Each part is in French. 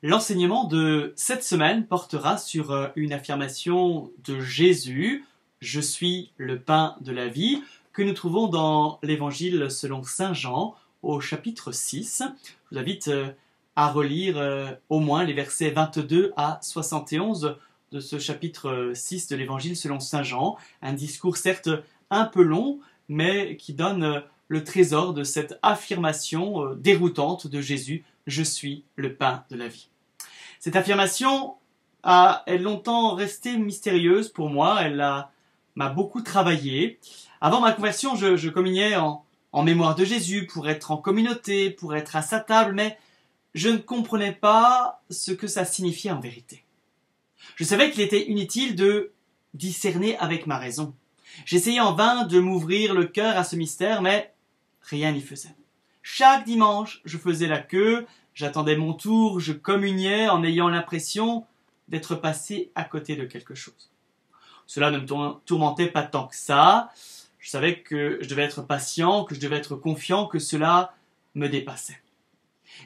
L'enseignement de cette semaine portera sur une affirmation de Jésus, « Je suis le pain de la vie », que nous trouvons dans l'Évangile selon saint Jean au chapitre 6. Je vous invite à relire au moins les versets 22 à 71 de ce chapitre 6 de l'Évangile selon saint Jean. Un discours certes un peu long, mais qui donne le trésor de cette affirmation déroutante de Jésus, « Je suis le pain de la vie ». Cette affirmation est longtemps restée mystérieuse pour moi, m'a beaucoup travaillé. Avant ma conversion, je communiais en mémoire de Jésus, pour être en communauté, pour être à sa table, mais je ne comprenais pas ce que ça signifiait en vérité. Je savais qu'il était inutile de discerner avec ma raison. J'essayais en vain de m'ouvrir le cœur à ce mystère, mais rien n'y faisait. Chaque dimanche, je faisais la queue, j'attendais mon tour, je communiais en ayant l'impression d'être passé à côté de quelque chose. Cela ne me tourmentait pas tant que ça. Je savais que je devais être patient, que je devais être confiant, que cela me dépassait.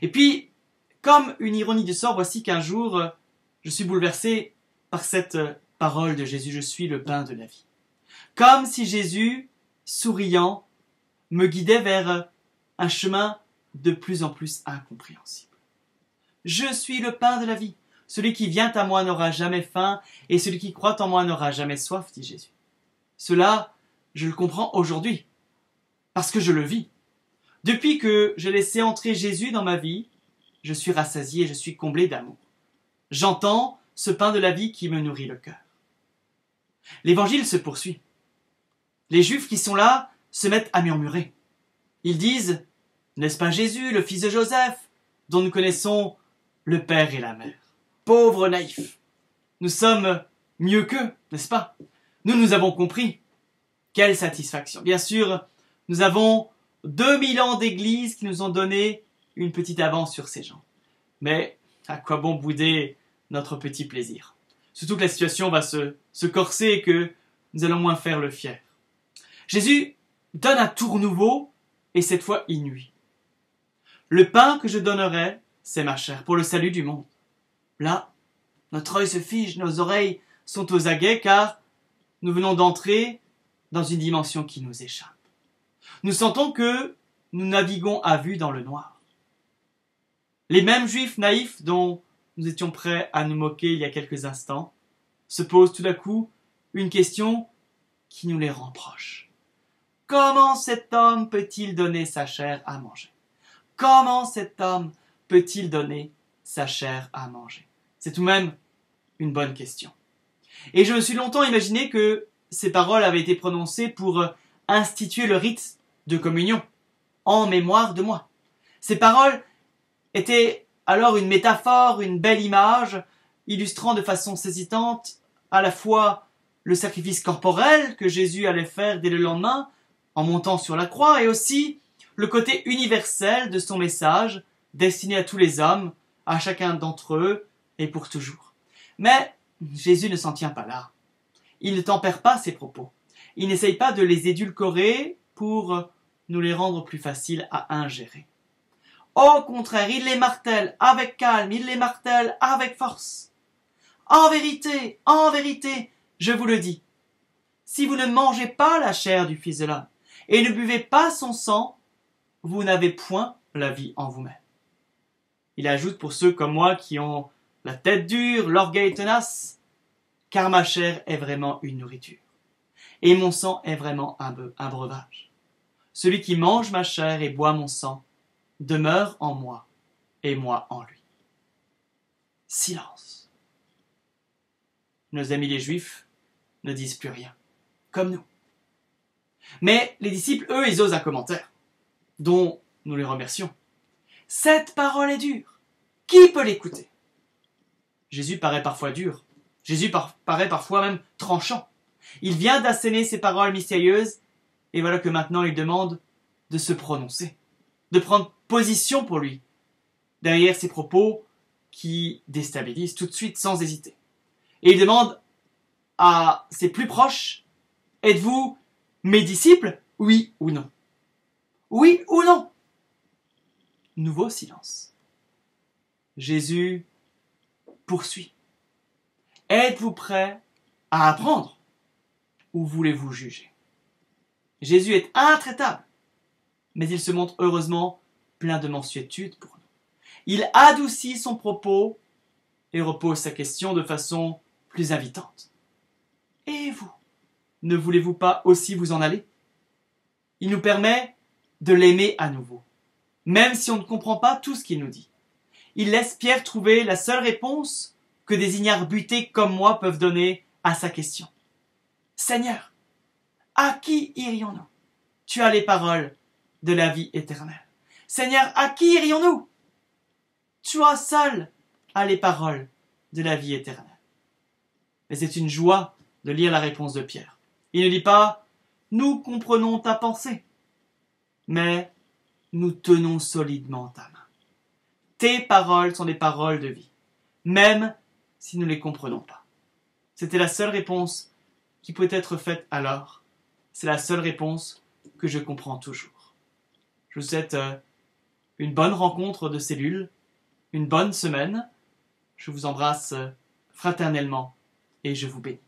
Et puis, comme une ironie du sort, voici qu'un jour, je suis bouleversé par cette parole de Jésus, « Je suis le pain de la vie ». Comme si Jésus, souriant, me guidait vers un chemin de plus en plus incompréhensible. Je suis le pain de la vie. Celui qui vient à moi n'aura jamais faim, et celui qui croit en moi n'aura jamais soif, dit Jésus. Cela, je le comprends aujourd'hui, parce que je le vis. Depuis que j'ai laissé entrer Jésus dans ma vie, je suis rassasié, je suis comblé d'amour. J'entends ce pain de la vie qui me nourrit le cœur. L'évangile se poursuit. Les Juifs qui sont là se mettent à murmurer. Ils disent, n'est-ce pas Jésus, le fils de Joseph, dont nous connaissons le père et la mère? Pauvres naïfs, nous sommes mieux qu'eux, n'est-ce pas? Nous avons compris. Quelle satisfaction. Bien sûr, nous avons 2000 ans d'église qui nous ont donné une petite avance sur ces gens. Mais à quoi bon bouder notre petit plaisir? Surtout que la situation va se corser et que nous allons moins faire le fier. Jésus donne un tour nouveau et cette fois il nuit. Le pain que je donnerai, c'est ma chair, pour le salut du monde. Là, notre œil se fige, nos oreilles sont aux aguets, car nous venons d'entrer dans une dimension qui nous échappe. Nous sentons que nous naviguons à vue dans le noir. Les mêmes juifs naïfs dont nous étions prêts à nous moquer il y a quelques instants se posent tout d'un coup une question qui nous les rend proches. Comment cet homme peut-il donner sa chair à manger? Comment cet homme peut-il donner sa chair à manger? C'est tout de même une bonne question. Et je me suis longtemps imaginé que ces paroles avaient été prononcées pour instituer le rite de communion, en mémoire de moi. Ces paroles étaient alors une métaphore, une belle image, illustrant de façon saisissante à la fois le sacrifice corporel que Jésus allait faire dès le lendemain, en montant sur la croix, et aussi le côté universel de son message, destiné à tous les hommes, à chacun d'entre eux, et pour toujours. Mais Jésus ne s'en tient pas là. Il ne tempère pas ses propos. Il n'essaye pas de les édulcorer pour nous les rendre plus faciles à ingérer. Au contraire, il les martèle avec calme, il les martèle avec force. En vérité, je vous le dis, si vous ne mangez pas la chair du Fils de l'homme et ne buvez pas son sang, vous n'avez point la vie en vous-même. Il ajoute pour ceux comme moi qui ont la tête dure, l'orgueil tenace, car ma chair est vraiment une nourriture, et mon sang est vraiment un breuvage. Celui qui mange ma chair et boit mon sang demeure en moi, et moi en lui. Silence. Nos amis les Juifs ne disent plus rien, comme nous. Mais les disciples, eux, ils osent un commentaire, dont nous les remercions. Cette parole est dure. Qui peut l'écouter? Jésus paraît parfois dur. Jésus paraît parfois même tranchant. Il vient d'asséner ces paroles mystérieuses, et voilà que maintenant il demande de se prononcer, de prendre position pour lui, derrière ces propos qui déstabilisent tout de suite sans hésiter. Et il demande à ses plus proches, êtes-vous mes disciples, oui ou non? Oui ou non? Nouveau silence. Jésus poursuit. Êtes-vous prêt à apprendre ou voulez-vous juger? Jésus est intraitable, mais il se montre heureusement plein de mansuétude pour nous. Il adoucit son propos et repose sa question de façon plus invitante. Et vous, ne voulez-vous pas aussi vous en aller? Il nous permet de l'aimer à nouveau, même si on ne comprend pas tout ce qu'il nous dit. Il laisse Pierre trouver la seule réponse que des ignares butés comme moi peuvent donner à sa question. Seigneur, à qui irions-nous? Tu as les paroles de la vie éternelle. Seigneur, à qui irions-nous? Toi seul as les paroles de la vie éternelle. Mais c'est une joie de lire la réponse de Pierre. Il ne dit pas « Nous comprenons ta pensée », mais « Nous tenons solidement ta main ». Tes paroles sont des paroles de vie, même si nous ne les comprenons pas. C'était la seule réponse qui peut être faite alors. C'est la seule réponse que je comprends toujours. Je vous souhaite une bonne rencontre de cellules, une bonne semaine. Je vous embrasse fraternellement et je vous bénis.